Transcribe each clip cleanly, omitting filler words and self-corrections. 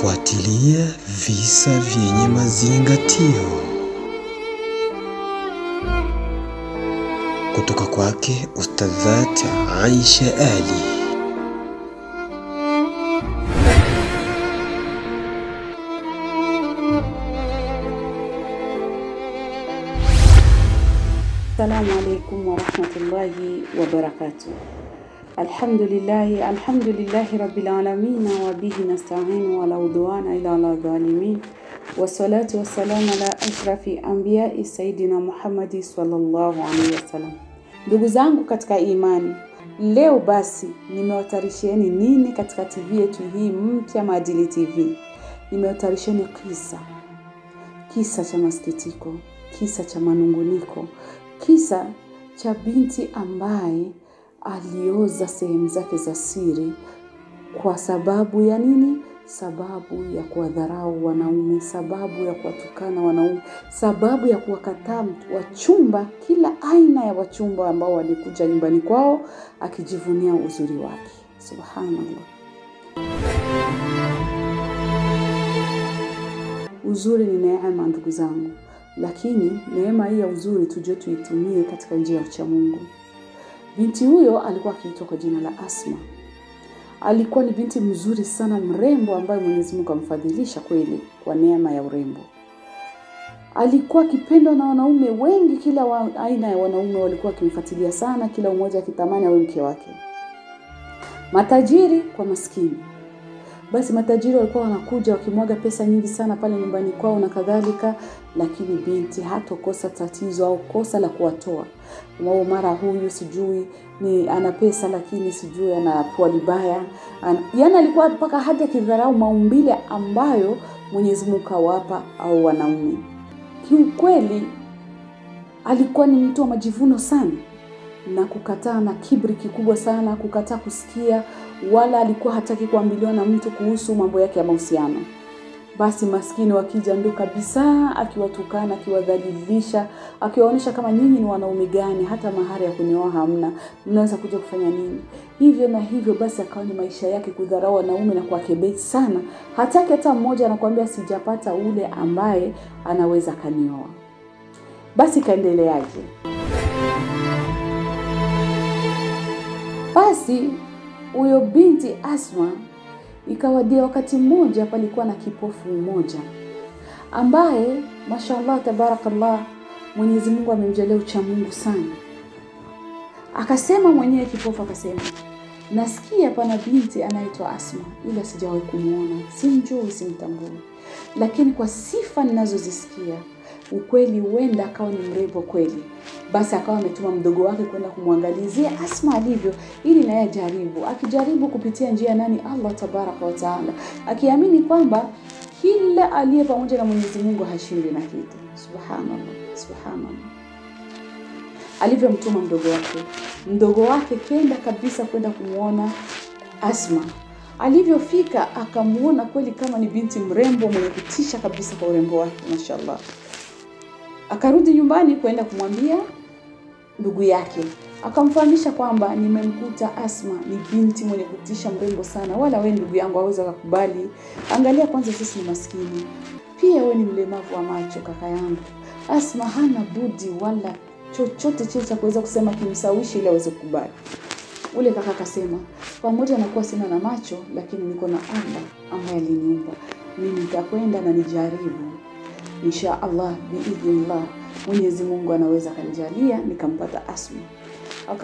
Fuatilia visa vyenye mazingatio kutoka kwake Ustadhat Aisha Ali. Assalamu alaikum wa rahmatullahi wa barakatuh. Alhamdulillahi rabbil alamin wa bihi nasta'inu wa la udwana ila ala zalimin. Wassalatu wassalamu ala ashrafi anbiya'i sayyidina Muhammad sallallahu alaihi wasallam. Ndugu zangu katika imani, leo basi nimewatarishieni nini katika TV yetu hii mpya Maadili TV. Nimewatarisheni kisa cha masikitiko, kisa cha manunguniko, kisa cha binti ambaye alioza sehemu zake za siri kwa sababu ya nini? Sababu ya kuwadharau wanaume, sababu ya kuwatukana wanaume, sababu ya kuwakataa wachumba, kila aina ya wachumba ambao walikuja nyumbani kwao akijivunia uzuri wake. Subhanallah. Uzuri ni neema ndugu zangu, lakini neema hii ya uzuri tujue tuitumie katika njia ya ucha Mungu. Binti huyo alikuwa akiitwa kwa jina la Asma. Alikuwa ni binti mzuri sana, mrembo, ambaye Mwenyezi Mungu amfadhilisha kweli kwa neema ya urembo. Alikuwa akipendwa na wanaume wengi, kila aina ya wanaume walikuwa wakimfuatilia sana, kila mmoja akitamani awe mke wake. Matajiri kwa maskini. Basi matajiri walikuwa wanakuja wakimwaga pesa nyingi sana pale nyumbani kwao na kadhalika, lakini binti hatokosa tatizo au kosa la kuwatoa. Mara huyu sijui ni ana pesa lakini sijui ana pua libaya. Yaani alikuwa mpaka hata kidharau maumbile ambayo Mwenyezi Mungu kawapa au wanaume. Kiukweli alikuwa ni mtu wa majivuno sana na kukataa na kibri kikubwa sana, kukataa kusikia, wala alikuwa hataki kuambiliwa na mtu kuhusu mambo yake ya mahusiano. Basi maskini wakija ndo kabisa akiwatukana, akiwadhalilisha, akiwaonesha kama nyinyi ni wanaume gani, hata mahari ya kunioa hamna, mnaweza kuja kufanya nini? Hivyo na hivyo, basi akawa ni maisha yake kudharau wanaume na kuwakebei sana. Hataki hata mmoja anakuambia sijapata ule ambaye anaweza kanioa. Basi kaendeleaje? Basi huyo binti Asma ikawadia wakati mmoja palikuwa na kipofu mmoja ambaye mashallah tabarakallah Mwenyezi Mungu amemjalia ucha Mungu sana. Akasema mwenyewe kipofu, akasema nasikia pana binti anaitwa Asma, ila sijawahi kumuona, simjui, simtambui, lakini kwa sifa ninazozisikia ukweli huenda akawa ni mrembo kweli. Basi akawa ametuma mdogo wake kwenda kumwangalizia Asma alivyo, ili naye ajaribu. Akijaribu kupitia njia nani? Allah tabaraka wa taala, akiamini kwamba kila aliye pamoja na Mwenyezi Mungu hashindi na kitu. Subhanallah. Alivyomtuma mdogo wake kenda kabisa kwenda kumuona Asma. Alivyofika akamuona kweli kama ni binti mrembo mwenye kutisha kabisa kwa urembo wake, mashallah. Akarudi nyumbani kwenda kumwambia ndugu yake. Akamfahamisha kwamba nimemkuta Asma ni binti mwenye kutisha, mrembo sana, wala wewe ndugu yangu hawezi kukubali. Angalia kwanza sisi ni maskini, pia wewe ni mlemavu wa macho kaka yangu. Asma hana budi wala chochote cha kuweza kusema kimsawishi ili aweze kukubali. Ule kaka akasema, pamoja na kuwa sina na macho, lakini niko na Allah ambaye aliniumba. Mimi nitakwenda na nijaribu. Insha Allah biidhnillah Mwenyezi Mungu anaweza kanijalia nikampata Asma.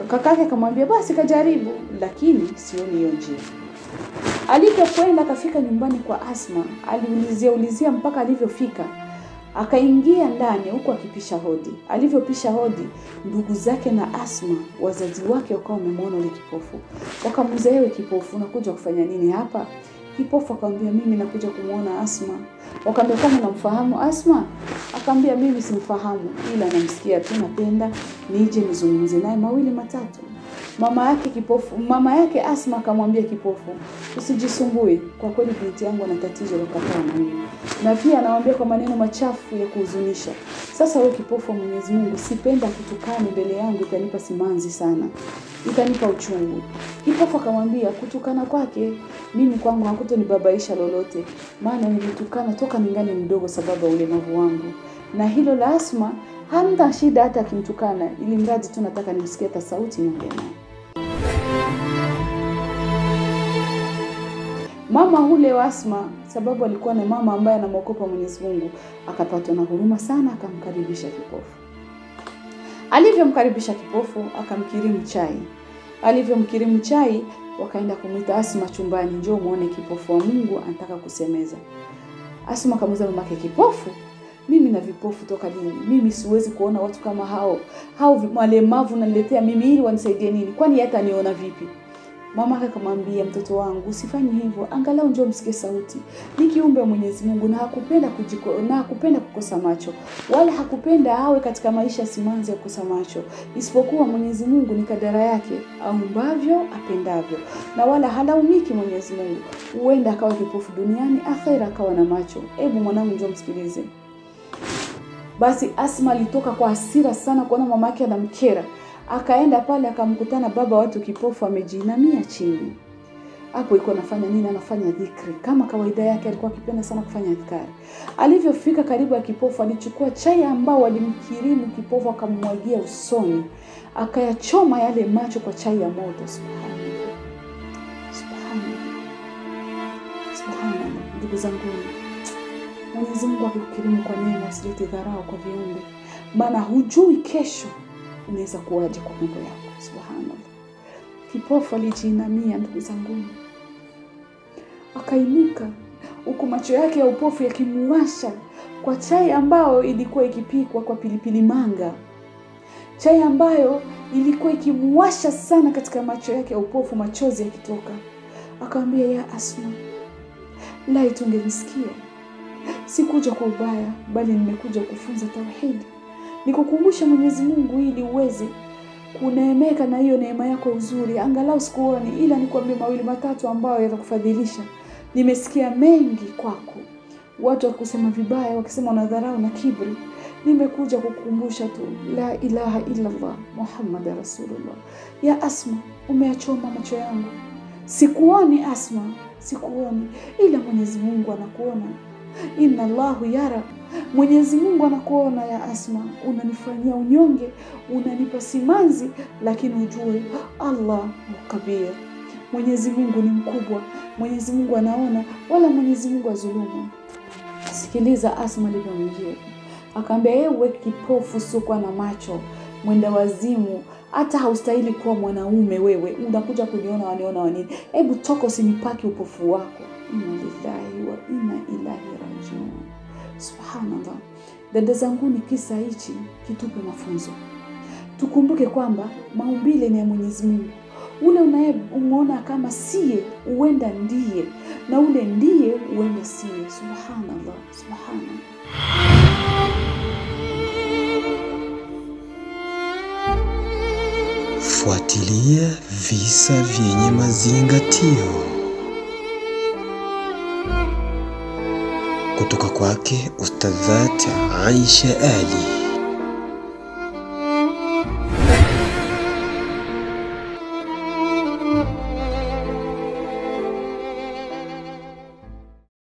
Kakake akamwambia basi kajaribu, lakini sioni hiyo njia. Alipokwenda akafika nyumbani kwa Asma, aliulizia mpaka alivyofika. Akaingia ndani huko akipisha hodi. Alivyopisha hodi, ndugu zake na Asma, wazazi wake wakawa wamemwona yule kipofu. Wakamuuliza, ewe kipofu, unakuja kufanya nini hapa? Kipofu akamwambia, mimi nakuja kumuona Asma. Wakamwambia, kama unamfahamu Asma? Akamwambia, mimi simfahamu, ila namsikia tu, napenda nije nizungumze naye mawili matatu. Mama yake Asma akamwambia kipofu, usijisumbue, kwa kweli binti yangu ana tatizo la kukaa na mimi. Na pia anamwambia kwa maneno machafu ya kuhuzunisha. Sasa wewe kipofu wa Mwenyezi Mungu, sipenda kutukana mbele yangu, itanipa simanzi sana, itanipa uchungu. Kipofu akamwambia kutukana kwake mimi kwangu hakutonibabaisha lolote, maana nilitukana toka ningali mdogo sababu ulemavu wangu. Na hilo la Asma hamna shida hata akimtukana, ili mradi tu nataka nimsikie hata sauti niongee naye. Mama hule wa Asma, sababu alikuwa ni mama ambaye anamuogopa Mwenyezi Mungu, akapatwa na huruma sana, akamkaribisha kipofu. Alivyomkaribisha kipofu, akamkirimu chai. Alivyomkirimu chai, wakaenda kumuita Asma chumbani, njoo muone kipofu wa Mungu anataka kusemeza. Asma akamuuliza mamake, kipofu? Mimi na vipofu toka lini? Mimi siwezi kuona watu kama hao. Hao walemavu naniletea mimi ili wanisaidie nini? Kwani hata niona vipi? Mama akamwambia, mtoto wangu usifanye hivyo, angalau njoo msikie sauti. Ni kiumbe wa Mwenyezi Mungu na hakupenda kukosa macho, wala hakupenda awe katika maisha simanzi ya kukosa macho, isipokuwa Mwenyezi Mungu ni kadara yake, aumbavyo apendavyo, na wala halaumiki Mwenyezi Mungu. Huenda akawa kipofu duniani, akhera akawa na macho. Hebu mwanangu njoo msikilize. Basi Asma alitoka kwa hasira sana kuona mama yake anamkera. Akaenda pale akamkutana baba watu kipofu amejiinamia chini. Hapo yuko anafanya nini? Anafanya dhikri. Kama kawaida yake alikuwa akipenda sana kufanya dhikari. Alivyofika karibu ya kipofu, alichukua chai ambao alimkirimu kipofu, akamwagia usoni. Akayachoma yale macho kwa chai ya moto. Subhanallah. Ndugu zangu, Mwenyezi Mungu akikirimu kwa neema, usilete dharau kwa viumbe, maana hujui kesho unaweza kuwaje kwa mambo yako. Subhanallah. Kipofu alijiinamia, ndugu zangu, akainuka huku macho yake ya upofu yakimuwasha kwa chai ambayo ilikuwa ikipikwa kwa pilipili manga, chai ambayo ilikuwa ikimuwasha sana katika macho yake ya upofu, machozi yakitoka. Akamwambia, ya Asma, laiti ungenisikia, sikuja kwa ubaya, bali nimekuja kufunza tauhidi, nikukumbusha Mwenyezi Mungu ili uweze kuneemeka na hiyo neema yako uzuri. Angalau sikuoni, ila nikwambie mawili matatu ambayo yatakufadhilisha. Nimesikia mengi kwako, watu wakusema vibaya, wakisema unadharau na kibri. Nimekuja kukukumbusha tu, la ilaha illa Allah Muhammad Rasulullah. Ya Asma, umeachoma macho yangu, sikuoni Asma, sikuoni, ila Mwenyezi Mungu anakuona. Inna Allahu yara, Mwenyezi Mungu anakuona ya Asma. Unanifanyia unyonge, unanipa simanzi, lakini ujue Allah mukabir. Mwenyezi Mungu ni mkubwa, Mwenyezi Mungu anaona, wala Mwenyezi Mungu azulumu. Sikiliza Asma alivyomjia. Akaambia, ewe kipofu sio na macho, mwenda wazimu, hata haustahili kuwa mwanaume wewe, unakuja kuniona waniona wanini? Hebu toka, usinipaki upofu wako. Inna lillahi wa inna ilaihi rajiun. Subhanallah. Dada zangu, ni kisa hichi kitupe mafunzo. Tukumbuke kwamba maumbile ni ya Mwenyezi Mungu. Ule unayemuona kama siye, huenda ndiye, na ule ndiye huenda siye. Subhanallah, subhanallah. Fuatilia visa vyenye mazingatio kutoka kwake Ustadhat Aisha Ali.